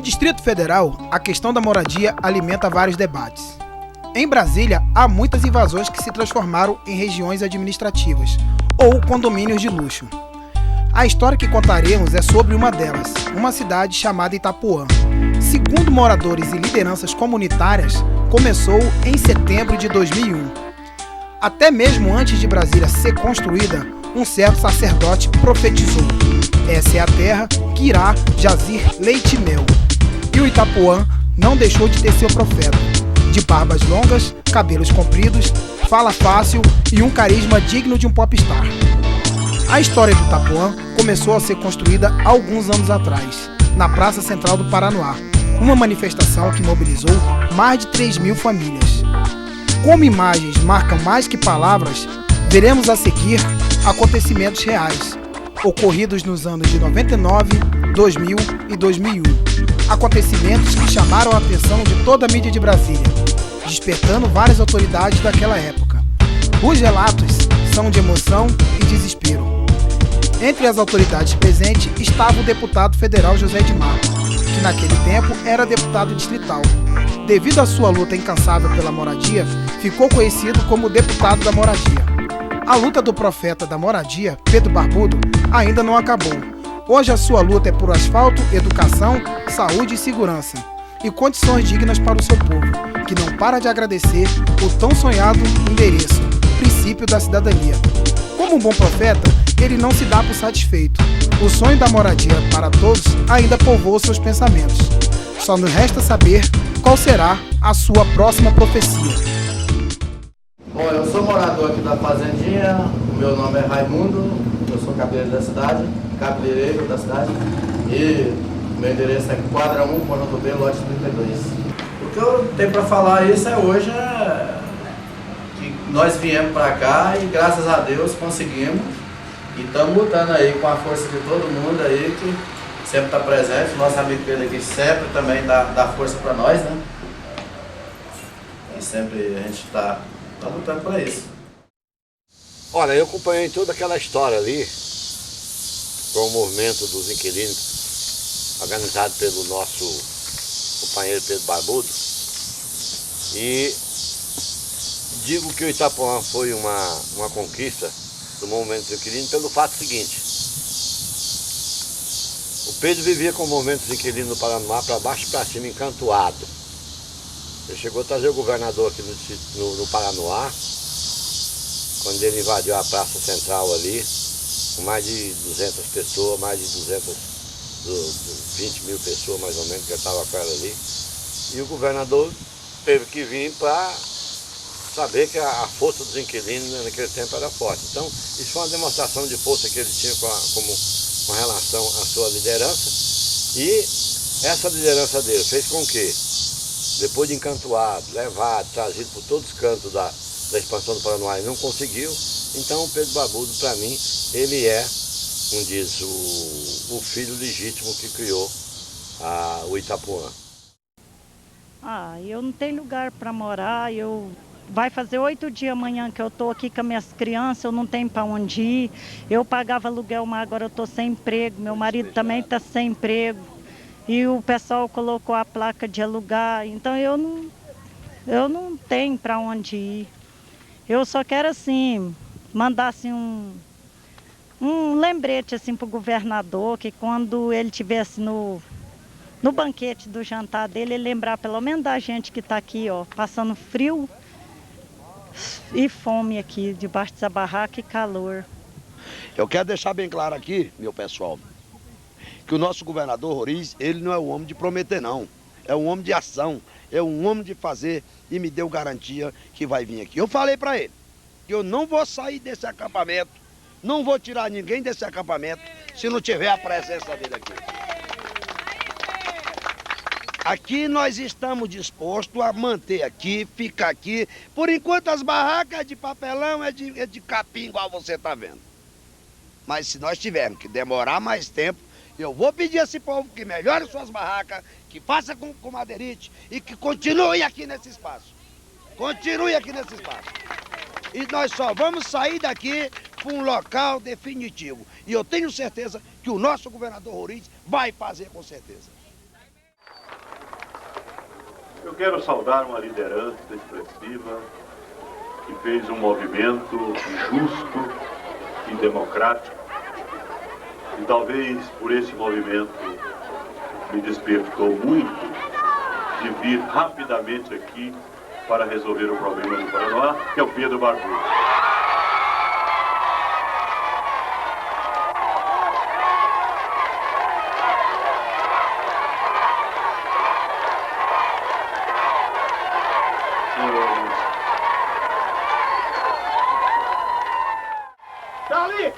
Distrito Federal, a questão da moradia alimenta vários debates. Em Brasília, há muitas invasões que se transformaram em regiões administrativas ou condomínios de luxo. A história que contaremos é sobre uma delas, uma cidade chamada Itapuã. Segundo moradores e lideranças comunitárias, começou em setembro de 2001. Até mesmo antes de Brasília ser construída, um certo sacerdote profetizou: essa é a terra que irá jazir leite e mel. E o Itapuã não deixou de ter seu profeta, de barbas longas, cabelos compridos, fala fácil e um carisma digno de um popstar. A história do Itapuã começou a ser construída há alguns anos atrás, na Praça Central do Paranoá, uma manifestação que mobilizou mais de 3.000 famílias. Como imagens marcam mais que palavras, veremos a seguir acontecimentos reais, ocorridos nos anos de 99, 2000 e 2001. Acontecimentos que chamaram a atenção de toda a mídia de Brasília, despertando várias autoridades daquela época. Os relatos são de emoção e desespero. Entre as autoridades presentes estava o deputado federal José Edmar, que naquele tempo era deputado distrital. Devido à sua luta incansável pela moradia, ficou conhecido como deputado da moradia. A luta do profeta da moradia, Pedro Barbudo, ainda não acabou. Hoje a sua luta é por asfalto, educação, saúde e segurança, e condições dignas para o seu povo, que não para de agradecer o tão sonhado endereço, princípio da cidadania. Como um bom profeta, ele não se dá por satisfeito. O sonho da moradia para todos ainda povoa seus pensamentos. Só nos resta saber qual será a sua próxima profecia. Bom, eu sou morador aqui da Fazendinha, o meu nome é Raimundo, eu sou cabeleireiro da cidade, e meu endereço é quadra 1, Ponto B, lote 32. O que eu tenho para falar isso hoje é que nós viemos para cá e graças a Deus conseguimos, e estamos lutando aí com a força de todo mundo aí, que sempre está presente. Nosso amigo Pedro aqui sempre também dá força para nós, né? E sempre a gente está lutando para isso. Olha, eu acompanhei toda aquela história ali, com o movimento dos inquilinos, organizado pelo nosso companheiro Pedro Barbudo, e digo que o Itapuã foi uma conquista do movimento dos inquilinos pelo fato seguinte: o Pedro vivia com o movimento dos inquilinos no Paranoá para baixo e para cima, encantoado. Ele chegou a trazer o governador aqui no Paranoá, quando ele invadiu a Praça Central ali, com mais de 200 pessoas, mais de 20 mil pessoas mais ou menos, que estava com ela ali. E o governador teve que vir para saber que a força dos inquilinos naquele tempo era forte. Então, isso foi uma demonstração de força que ele tinha com relação à sua liderança. E essa liderança dele fez com que, depois de encantoado, levado, trazido por todos os cantos da expansão do Paranoá e não conseguiu, então o Pedro Barbudo, para mim, ele é, como diz, o filho legítimo que criou o Itapuã. Eu não tenho lugar para morar, vai fazer 8 dias amanhã que eu estou aqui com as minhas crianças, eu não tenho para onde ir. Eu pagava aluguel, mas agora eu estou sem emprego, meu marido também está sem emprego. E o pessoal colocou a placa de alugar, então eu não tenho para onde ir. Eu só quero assim, mandar assim, um lembrete assim, para o governador, que quando ele estivesse no banquete do jantar dele, ele lembrar pelo menos da gente que está aqui, ó, passando frio e fome aqui, debaixo dessa barraca e calor. Eu quero deixar bem claro aqui, meu pessoal, que o nosso governador Roriz, ele não é um homem de prometer não, é um homem de ação, é um homem de fazer, e me deu garantia que vai vir aqui. Eu falei para ele que eu não vou sair desse acampamento, não vou tirar ninguém desse acampamento se não tiver a presença dele aqui. Aqui nós estamos dispostos a manter aqui, ficar aqui, por enquanto as barracas de papelão é de capim, igual você está vendo. Mas se nós tivermos que demorar mais tempo, eu vou pedir a esse povo que melhore suas barracas, que faça com madeirite e que continue aqui nesse espaço. Continue aqui nesse espaço. E nós só vamos sair daqui para um local definitivo. E eu tenho certeza que o nosso governador Roriz vai fazer com certeza. Eu quero saudar uma liderança expressiva que fez um movimento justo e democrático. E talvez por esse movimento me despertou muito de vir rapidamente aqui para resolver o problema do Paranoá, que é o Pedro Barbudo.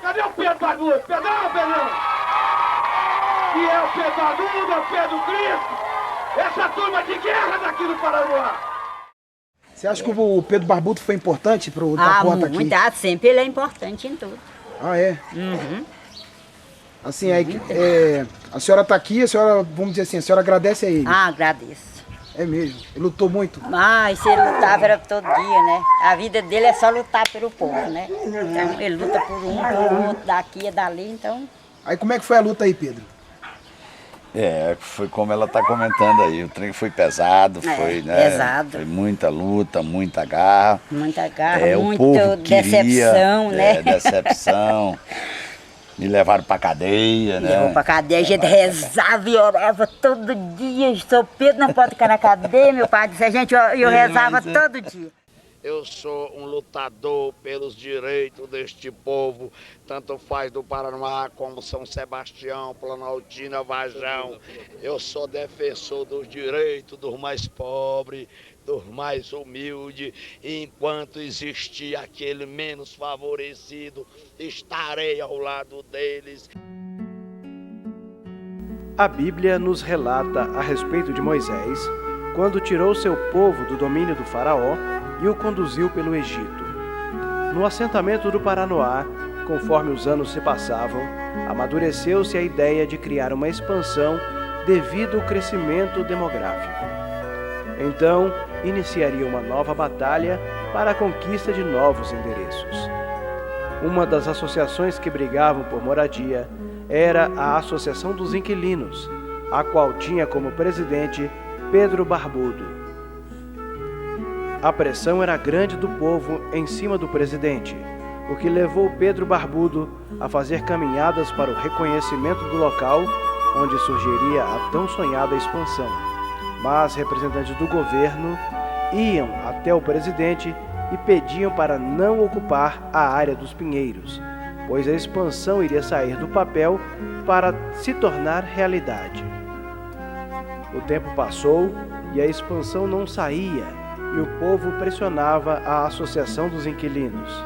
Cadê o Pedro Barbudo? Pedrão, Pedrão! Que é o Pedro Barbudo, é o Pedro Cristo! Essa turma de guerra daqui do Paraná! Você acha que o Pedro Barbudo foi importante para o Itapuã estar aqui? Muito, sempre ele é importante em tudo. Ah, é? Uhum. Assim, a senhora está aqui, a senhora, vamos dizer assim, a senhora agradece a ele. Ah, agradeço. É mesmo? Ele lutou muito? Ah, e se ele lutava era todo dia, né? A vida dele é só lutar pelo povo, né? Então ele luta por um, por outro, daqui e dali, então... Aí como é que foi a luta aí, Pedro? Foi como ela está comentando aí, o trem foi pesado, foi, né? Pesado. Foi muita luta, muita garra. Muita garra, O povo decepção, né? Decepção. Me levaram pra cadeia, né? Levou pra cadeia, a gente rezava e orava todo dia. Seu Pedro não pode ficar na cadeia, meu pai disse, eu rezava todo dia. Eu sou um lutador pelos direitos deste povo, tanto faz do Paraná como São Sebastião, Planaltina, Varjão. Eu sou defensor dos direitos dos mais pobres, dos mais humildes. E enquanto existir aquele menos favorecido, estarei ao lado deles. A Bíblia nos relata a respeito de Moisés, quando tirou seu povo do domínio do faraó e o conduziu pelo Egito. No assentamento do Paranoá, conforme os anos se passavam, amadureceu-se a ideia de criar uma expansão devido ao crescimento demográfico. Então, iniciaria uma nova batalha para a conquista de novos endereços. Uma das associações que brigavam por moradia era a Associação dos Inquilinos, a qual tinha como presidente Pedro Barbudo. A pressão era grande do povo em cima do presidente, o que levou Pedro Barbudo a fazer caminhadas para o reconhecimento do local onde surgiria a tão sonhada expansão. Mas representantes do governo iam até o presidente e pediam para não ocupar a área dos Pinheiros, pois a expansão iria sair do papel para se tornar realidade. O tempo passou e a expansão não saía, e o povo pressionava a Associação dos Inquilinos.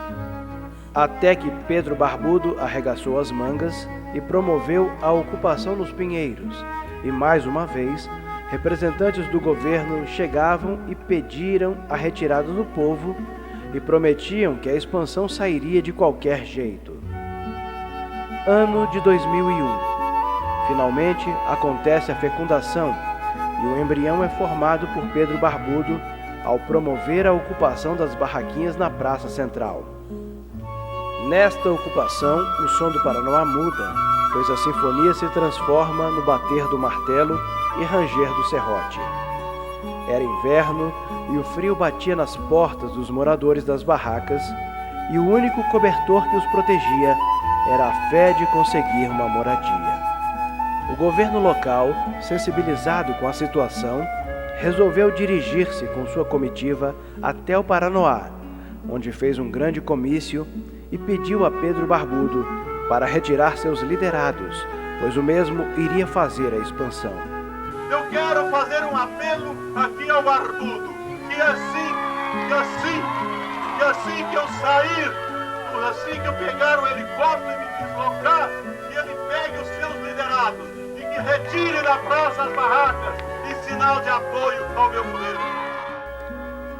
Até que Pedro Barbudo arregaçou as mangas e promoveu a ocupação dos Pinheiros, e mais uma vez, representantes do governo chegavam e pediram a retirada do povo e prometiam que a expansão sairia de qualquer jeito. Ano de 2001. Finalmente acontece a fecundação e o embrião é formado por Pedro Barbudo ao promover a ocupação das barraquinhas na Praça Central. Nesta ocupação, o som do Paranoá muda, pois a sinfonia se transforma no bater do martelo e ranger do serrote. Era inverno e o frio batia nas portas dos moradores das barracas, e o único cobertor que os protegia era a fé de conseguir uma moradia. O governo local, sensibilizado com a situação, resolveu dirigir-se com sua comitiva até o Paranoá, onde fez um grande comício e pediu a Pedro Barbudo para retirar seus liderados, pois o mesmo iria fazer a expansão. Eu quero fazer um apelo aqui ao Barbudo, que assim que eu sair, assim que eu pegar o helicóptero e me deslocar, que ele pegue os seus liderados e que retire da praça as barracas em sinal de apoio ao meu governo.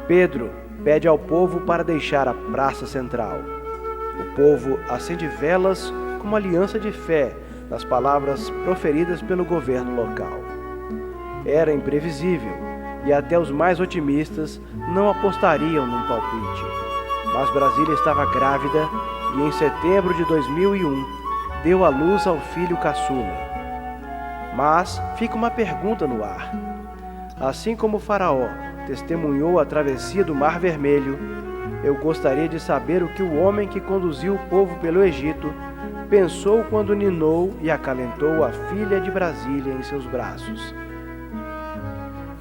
Pedro pede ao povo para deixar a Praça Central. O povo acende velas como aliança de fé nas palavras proferidas pelo governo local. Era imprevisível e até os mais otimistas não apostariam num palpite. Mas Brasília estava grávida e em setembro de 2001 deu à luz ao filho caçula. Mas fica uma pergunta no ar. Assim como Faraó testemunhou a travessia do Mar Vermelho, eu gostaria de saber o que o homem que conduziu o povo pelo Egito pensou quando ninou e acalentou a filha de Brasília em seus braços.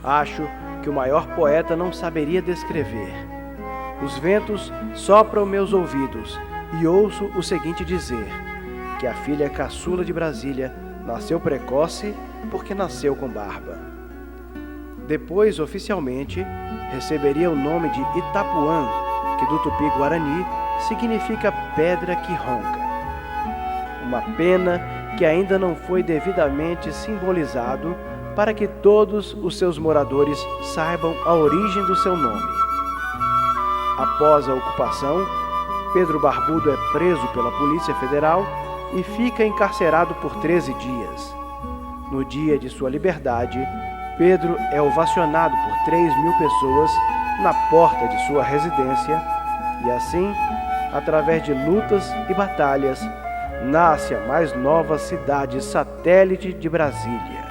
Acho que o maior poeta não saberia descrever. Os ventos sopram meus ouvidos e ouço o seguinte dizer, que a filha caçula de Brasília nasceu precoce porque nasceu com barba. Depois, oficialmente, receberia o nome de Itapuã, que do tupi-guarani significa pedra que ronca. Uma pena que ainda não foi devidamente simbolizado para que todos os seus moradores saibam a origem do seu nome. Após a ocupação, Pedro Barbudo é preso pela Polícia Federal e fica encarcerado por 13 dias. No dia de sua liberdade, Pedro é ovacionado por 3.000 pessoas na porta de sua residência e assim, através de lutas e batalhas, nasce a mais nova cidade satélite de Brasília.